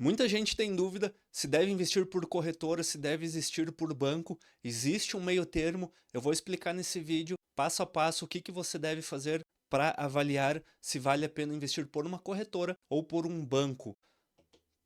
Muita gente tem dúvida se deve investir por corretora, se deve investir por banco. Existe um meio termo. Eu vou explicar nesse vídeo, passo a passo, o que você deve fazer para avaliar se vale a pena investir por uma corretora ou por um banco.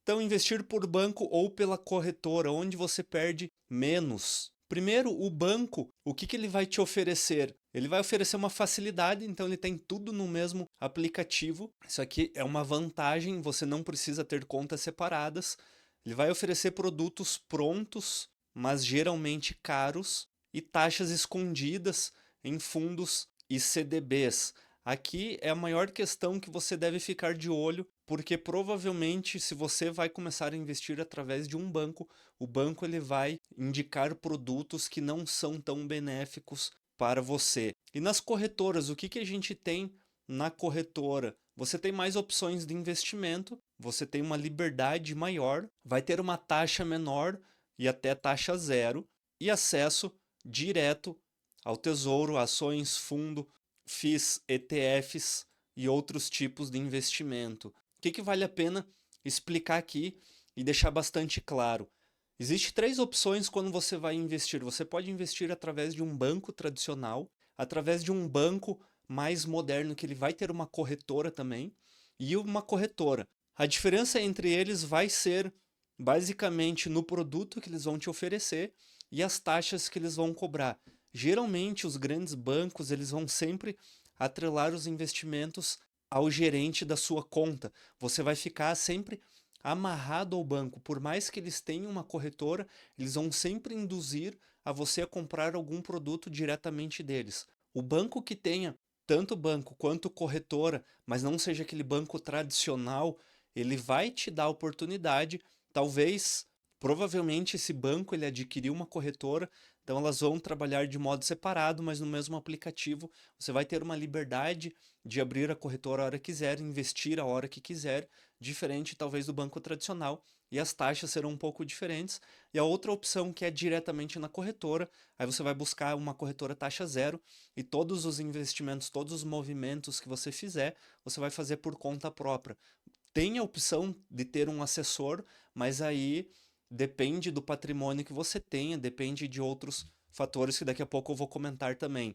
Então, investir por banco ou pela corretora, onde você perde menos. Primeiro, o banco, o que ele vai te oferecer? Ele vai oferecer uma facilidade, então ele tem tudo no mesmo aplicativo. Isso aqui é uma vantagem, você não precisa ter contas separadas. Ele vai oferecer produtos prontos, mas geralmente caros, e taxas escondidas em fundos e CDBs. Aqui é a maior questão que você deve ficar de olho, porque provavelmente se você vai começar a investir através de um banco, o banco ele vai indicar produtos que não são tão benéficos para você. E nas corretoras, o que a gente tem na corretora? Você tem mais opções de investimento, você tem uma liberdade maior, vai ter uma taxa menor e até taxa zero, e acesso direto ao tesouro, ações, fundo, FIIs, ETFs e outros tipos de investimento. O que vale a pena explicar aqui e deixar bastante claro? Existem 3 opções quando você vai investir. Você pode investir através de um banco tradicional, através de um banco mais moderno, que ele vai ter uma corretora também, e uma corretora. A diferença entre eles vai ser basicamente no produto que eles vão te oferecer e as taxas que eles vão cobrar. Geralmente, os grandes bancos eles vão sempre atrelar os investimentos ao gerente da sua conta. Você vai ficar sempre amarrado ao banco. Por mais que eles tenham uma corretora, eles vão sempre induzir a você a comprar algum produto diretamente deles. O banco que tenha tanto banco quanto corretora, mas não seja aquele banco tradicional, ele vai te dar a oportunidade, talvez, provavelmente esse banco ele adquiriu uma corretora, então elas vão trabalhar de modo separado, mas no mesmo aplicativo. Você vai ter uma liberdade de abrir a corretora a hora que quiser, investir a hora que quiser, diferente talvez do banco tradicional, e as taxas serão um pouco diferentes. E a outra opção que é diretamente na corretora, aí você vai buscar uma corretora taxa zero e todos os investimentos, todos os movimentos que você fizer, você vai fazer por conta própria. Tem a opção de ter um assessor, mas aí depende do patrimônio que você tenha, depende de outros fatores que daqui a pouco eu vou comentar também.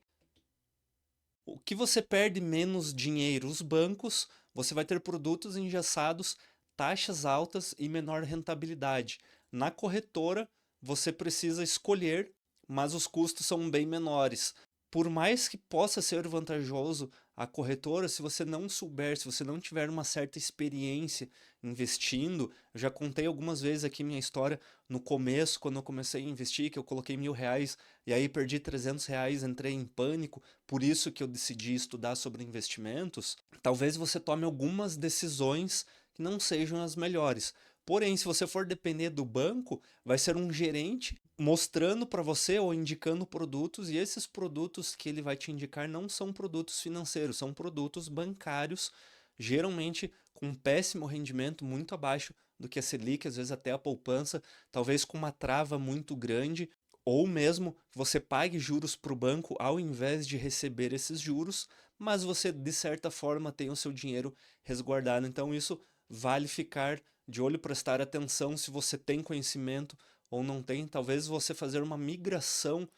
O que você perde menos dinheiro? Os bancos, você vai ter produtos engessados, taxas altas e menor rentabilidade. Na corretora, você precisa escolher, mas os custos são bem menores. Por mais que possa ser vantajoso a corretora, se você não souber, se você não tiver uma certa experiência investindo, eu já contei algumas vezes aqui minha história no começo, quando eu comecei a investir, que eu coloquei R$ 1.000 e aí perdi R$ 300, entrei em pânico, por isso que eu decidi estudar sobre investimentos. Talvez você tome algumas decisões que não sejam as melhores. Porém, se você for depender do banco, vai ser um gerente mostrando para você ou indicando produtos, e esses produtos que ele vai te indicar não são produtos financeiros, são produtos bancários, geralmente com péssimo rendimento, muito abaixo do que a Selic, às vezes até a poupança, talvez com uma trava muito grande, ou mesmo você pague juros para o banco ao invés de receber esses juros, mas você de certa forma tem o seu dinheiro resguardado. Então isso vale ficar de olho, prestar atenção se você tem conhecimento ou não tem. Talvez você fazer uma migração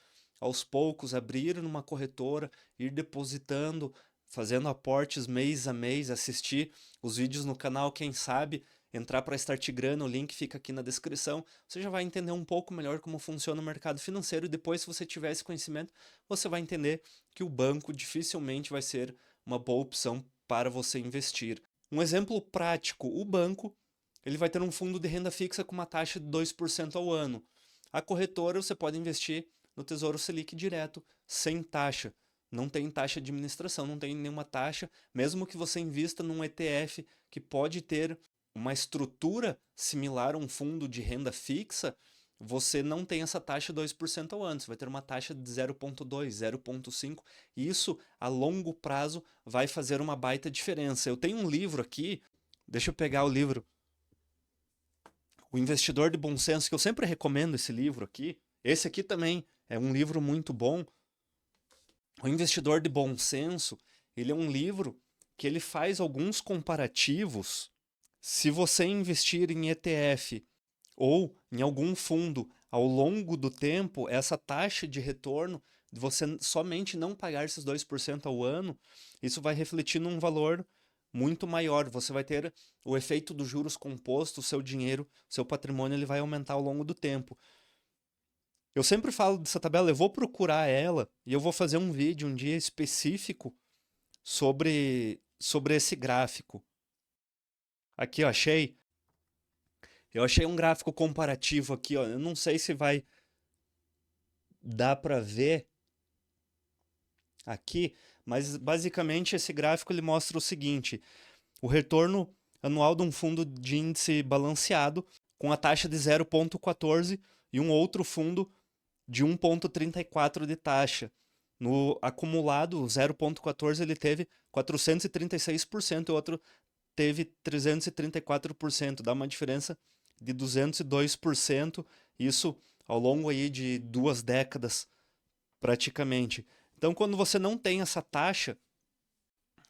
aos poucos, abrir numa corretora, ir depositando, fazendo aportes mês a mês, assistir os vídeos no canal, quem sabe entrar para Start Grana, o link fica aqui na descrição. Você já vai entender um pouco melhor como funciona o mercado financeiro, e depois, se você tiver esse conhecimento, você vai entender que o banco dificilmente vai ser uma boa opção para você investir. Um exemplo prático, o banco ele vai ter um fundo de renda fixa com uma taxa de 2% ao ano. A corretora você pode investir no Tesouro Selic direto, sem taxa. Não tem taxa de administração, não tem nenhuma taxa, mesmo que você invista num ETF que pode ter uma estrutura similar a um fundo de renda fixa, você não tem essa taxa de 2% ao ano, você vai ter uma taxa de 0,2, 0,5, e isso a longo prazo vai fazer uma baita diferença. Eu tenho um livro aqui, deixa eu pegar o livro, O Investidor de Bom Senso, que eu sempre recomendo esse livro aqui. Esse aqui também é um livro muito bom. O Investidor de Bom Senso, ele é um livro que ele faz alguns comparativos Se você investir em ETF ou em algum fundo ao longo do tempo, essa taxa de retorno, de você somente não pagar esses 2% ao ano, isso vai refletir num valor muito maior. Você vai ter o efeito dos juros compostos, o seu dinheiro, seu patrimônio, ele vai aumentar ao longo do tempo. Eu sempre falo dessa tabela, eu vou procurar ela e eu vou fazer um vídeo um dia específico sobre esse gráfico. Aqui, ó, achei. Eu achei um gráfico comparativo aqui, ó. Eu não sei se vai dar para ver aqui, mas basicamente esse gráfico ele mostra o seguinte: o retorno anual de um fundo de índice balanceado com a taxa de 0,14 e um outro fundo de 1,34 de taxa. No acumulado, o 0,14 ele teve 436% e o outro teve 334%, dá uma diferença de 202%, isso ao longo aí de 2 décadas praticamente. Então, quando você não tem essa taxa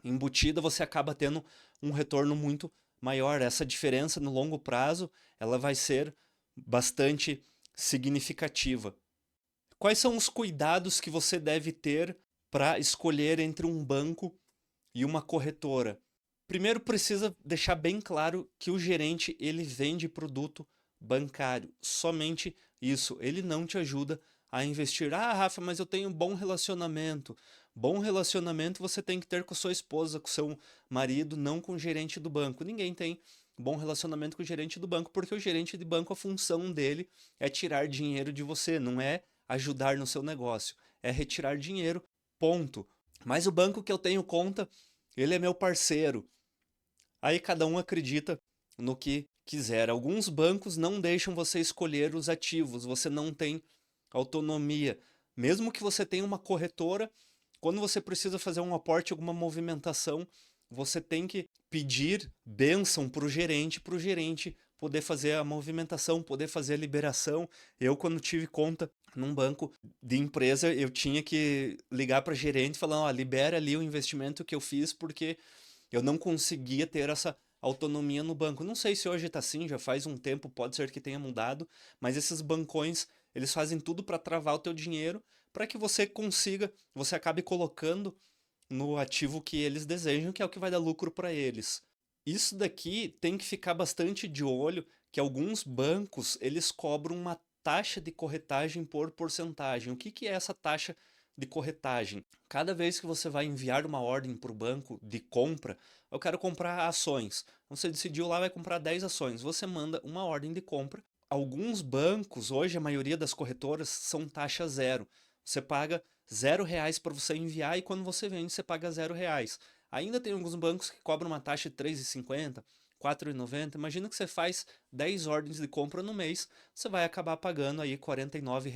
embutida, você acaba tendo um retorno muito maior. Essa diferença no longo prazo, ela vai ser bastante significativa. Quais são os cuidados que você deve ter para escolher entre um banco e uma corretora? Primeiro, precisa deixar bem claro que o gerente ele vende produto bancário, somente isso. Ele não te ajuda a investir. Ah, Rafa, mas eu tenho um bom relacionamento. Bom relacionamento você tem que ter com sua esposa, com seu marido, não com o gerente do banco. Ninguém tem bom relacionamento com o gerente do banco, porque o gerente de banco, a função dele é tirar dinheiro de você, não é ajudar no seu negócio, é retirar dinheiro, ponto. Mas o banco que eu tenho conta, ele é meu parceiro. Aí cada um acredita no que quiser. Alguns bancos não deixam você escolher os ativos, você não tem autonomia. Mesmo que você tenha uma corretora, quando você precisa fazer um aporte, alguma movimentação, você tem que pedir bênção para o gerente poder fazer a movimentação, poder fazer a liberação. Eu, quando tive conta num banco de empresa, eu tinha que ligar para gerente falando, ó, libera ali o investimento que eu fiz, porque eu não conseguia ter essa autonomia no banco. Não sei se hoje está assim, já faz um tempo, pode ser que tenha mudado, mas esses bancões, eles fazem tudo para travar o teu dinheiro, para que você consiga, você acabe colocando no ativo que eles desejam, que é o que vai dar lucro para eles. Isso daqui tem que ficar bastante de olho, que alguns bancos, eles cobram uma taxa de corretagem por porcentagem. O que que é essa taxa de corretagem? Cada vez que você vai enviar uma ordem para o banco de compra, eu quero comprar ações. Você decidiu lá, vai comprar 10 ações. Você manda uma ordem de compra. Alguns bancos, hoje a maioria das corretoras, são taxa zero. Você paga R$ 0 para você enviar e quando você vende, você paga R$ 0. Ainda tem alguns bancos que cobram uma taxa de 3,50, 4,90. Imagina que você faz 10 ordens de compra no mês, você vai acabar pagando aí R$ 49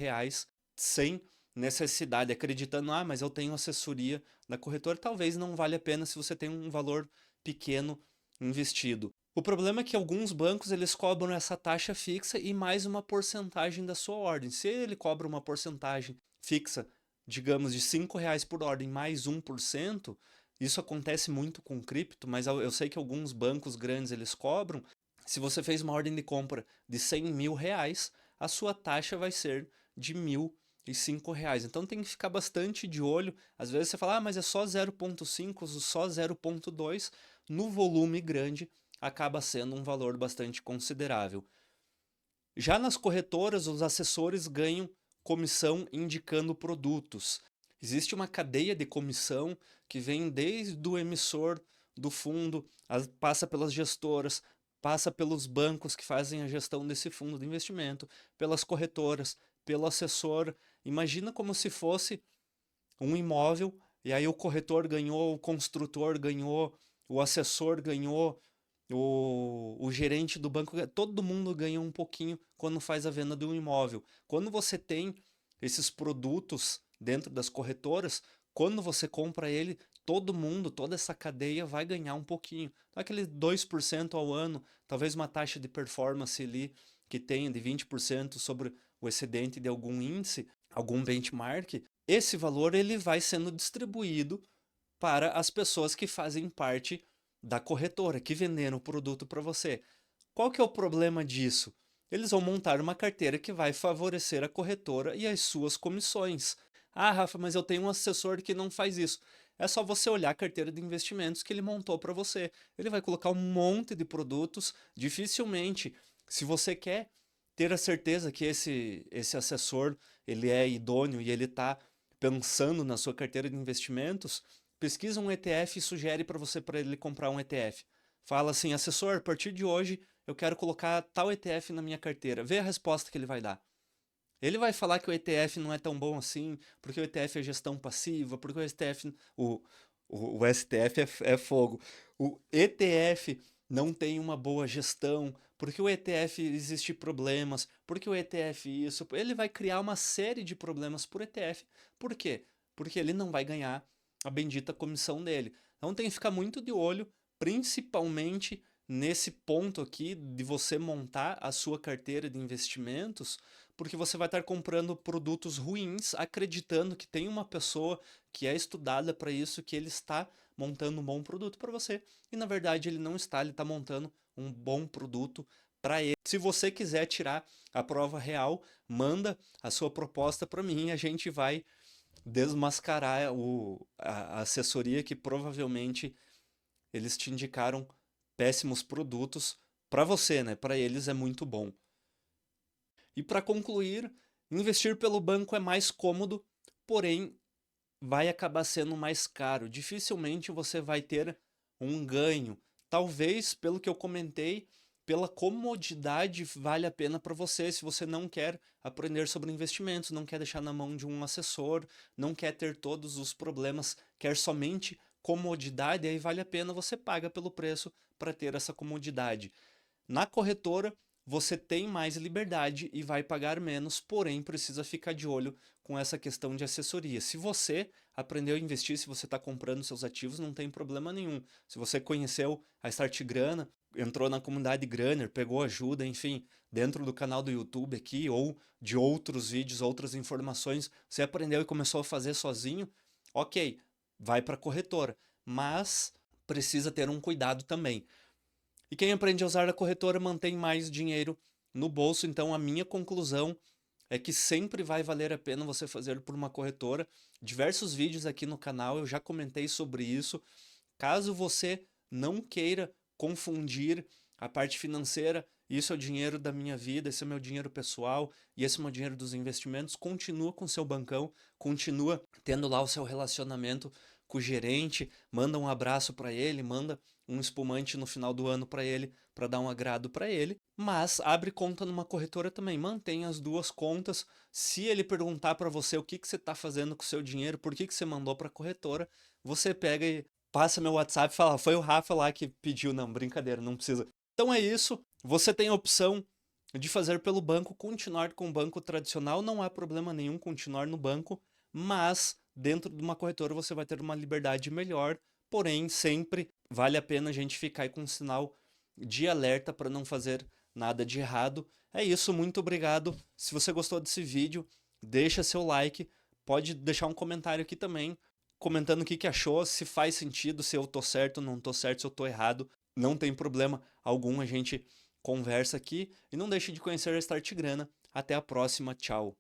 sem necessidade, acreditando, ah, mas eu tenho assessoria da corretora, talvez não valha a pena se você tem um valor pequeno investido. O problema é que alguns bancos eles cobram essa taxa fixa e mais uma porcentagem da sua ordem. Se ele cobra uma porcentagem fixa, digamos, de R$ 5 por ordem mais 1%, isso acontece muito com cripto, mas eu sei que alguns bancos grandes eles cobram. Se você fez uma ordem de compra de R$ 100.000, a sua taxa vai ser de R$ 1.005. Então tem que ficar bastante de olho. Às vezes você fala, ah, mas é só 0,5, só 0,2. No volume grande, acaba sendo um valor bastante considerável. Já nas corretoras, os assessores ganham comissão indicando produtos. Existe uma cadeia de comissão que vem desde o emissor do fundo, passa pelas gestoras, passa pelos bancos que fazem a gestão desse fundo de investimento, pelas corretoras, pelo assessor. Imagina como se fosse um imóvel e aí o corretor ganhou, o construtor ganhou, o assessor ganhou, o gerente do banco, todo mundo ganha um pouquinho quando faz a venda de um imóvel. Quando você tem esses produtos dentro das corretoras, quando você compra ele, todo mundo, toda essa cadeia vai ganhar um pouquinho. Então, aquele 2% ao ano, talvez uma taxa de performance ali que tenha de 20% sobre o excedente de algum índice, algum benchmark, esse valor ele vai sendo distribuído para as pessoas que fazem parte da corretora que venderam o produto para você. Qual que é o problema disso? Eles vão montar uma carteira que vai favorecer a corretora e as suas comissões. Ah, Rafa, mas eu tenho um assessor que não faz isso. É só você olhar a carteira de investimentos que ele montou para você. Ele vai colocar um monte de produtos. Dificilmente, se você quer ter a certeza que esse assessor ele é idôneo e ele está pensando na sua carteira de investimentos, pesquisa um ETF e sugere para você para ele comprar um ETF. Fala assim, assessor, a partir de hoje eu quero colocar tal ETF na minha carteira. Vê a resposta que ele vai dar. Ele vai falar que o ETF não é tão bom assim, porque o ETF é gestão passiva, porque o STF, o STF é fogo. O ETF não tem uma boa gestão, porque o ETF existe problemas, porque o ETF isso. Ele vai criar uma série de problemas por ETF. Por quê? Porque ele não vai ganhar a bendita comissão dele. Então tem que ficar muito de olho, principalmente nesse ponto aqui de você montar a sua carteira de investimentos, porque você vai estar comprando produtos ruins, acreditando que tem uma pessoa que é estudada para isso, que ele está montando um bom produto para você, e na verdade ele não está, ele está montando um bom produto para ele. Se você quiser tirar a prova real, manda a sua proposta para mim e a gente vai desmascarar a assessoria que provavelmente eles te indicaram péssimos produtos para você, né? Para eles é muito bom. E para concluir, investir pelo banco é mais cômodo, porém vai acabar sendo mais caro. Dificilmente você vai ter um ganho. Talvez, pelo que eu comentei, pela comodidade vale a pena para você, se você não quer aprender sobre investimentos, não quer deixar na mão de um assessor, não quer ter todos os problemas, quer somente comodidade, aí vale a pena, você paga pelo preço para ter essa comodidade. Na corretora, você tem mais liberdade e vai pagar menos, porém precisa ficar de olho com essa questão de assessoria. Se você aprendeu a investir, se você está comprando seus ativos, não tem problema nenhum. Se você conheceu a Start Grana, entrou na comunidade Grana, pegou ajuda, enfim, dentro do canal do YouTube aqui ou de outros vídeos, outras informações, você aprendeu e começou a fazer sozinho, ok, vai para a corretora, mas precisa ter um cuidado também. E quem aprende a usar a corretora mantém mais dinheiro no bolso, então a minha conclusão é que sempre vai valer a pena você fazer por uma corretora. Diversos vídeos aqui no canal eu já comentei sobre isso. Caso você não queira confundir a parte financeira, isso é o dinheiro da minha vida, esse é o meu dinheiro pessoal e esse é o meu dinheiro dos investimentos, continua com seu bancão, continua tendo lá o seu relacionamento com o gerente, manda um abraço para ele, manda um espumante no final do ano para ele, para dar um agrado para ele, mas abre conta numa corretora também, mantém as duas contas. Se ele perguntar para você o que você está fazendo com o seu dinheiro, por que você mandou para a corretora, você pega e passa meu WhatsApp e fala, foi o Rafa lá que pediu. Não, brincadeira, não precisa. Então é isso, você tem a opção de fazer pelo banco, continuar com o banco tradicional, não há problema nenhum continuar no banco, mas dentro de uma corretora você vai ter uma liberdade melhor, porém sempre vale a pena a gente ficar aí com um sinal de alerta para não fazer nada de errado. É isso, muito obrigado. Se você gostou desse vídeo, deixa seu like, pode deixar um comentário aqui também, comentando o que achou, se faz sentido, se eu tô certo, não tô certo, se eu tô errado. Não tem problema algum, a gente conversa aqui. E não deixe de conhecer a Start Grana. Até a próxima, tchau.